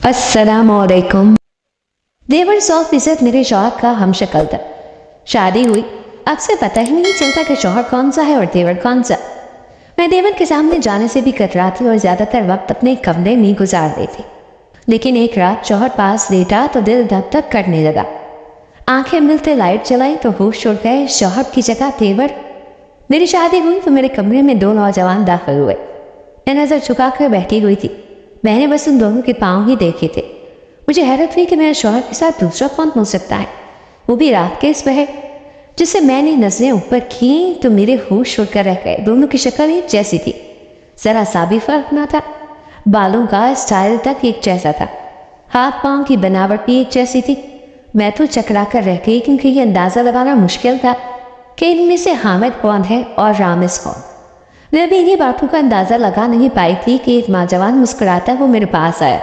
السلام علیکم۔ دیور 100% میرے شوہر کا ہم شکل تھا۔ شادی ہوئی، اکثر پتہ ہی نہیں چلتا کہ شوہر کون سا ہے اور دیور کون سا۔ میں دیور کے سامنے جانے سے بھی کتراتی اور زیادہ تر وقت اپنے کمرے میں گزار دیتی، لیکن ایک رات شوہر پاس لیٹا تو دل دھک دھک کرنے لگا۔ آنکھیں ملتے لائٹ جلائی تو ہوش اڑ گئے، شوہر کی جگہ دیور۔ میری شادی ہوئی تو میرے کمرے میں 2 نوجوان داخل ہوئے۔ میں نظر چکا کر بیٹھی ہوئی تھی، میں نے بس ان دونوں کے پاؤں ہی دیکھے تھے۔ مجھے حیرت ہوئی کہ میرے شوہر کے ساتھ دوسرا کون ہو سکتا ہے، وہ بھی رات کے اس پہر۔ جس سے میں نے نظریں اوپر کیں تو میرے ہوش اڑ کر رہ گئے۔ دونوں کی شکل ایک جیسی تھی، ذرا سا بھی فرق نہ تھا۔ بالوں کا اسٹائل تک ایک جیسا تھا، ہاتھ پاؤں کی بناوٹ بھی ایک جیسی تھی۔ میں تو چکرا کر رہ گئی، کیونکہ یہ اندازہ لگانا مشکل تھا کہ ان میں سے حامد کون ہے اور رامز کون۔ میں بھی انہیں باتوں کا اندازہ لگا نہیں پائی تھی کہ ایک نوجوان مسکراتا وہ میرے پاس آیا۔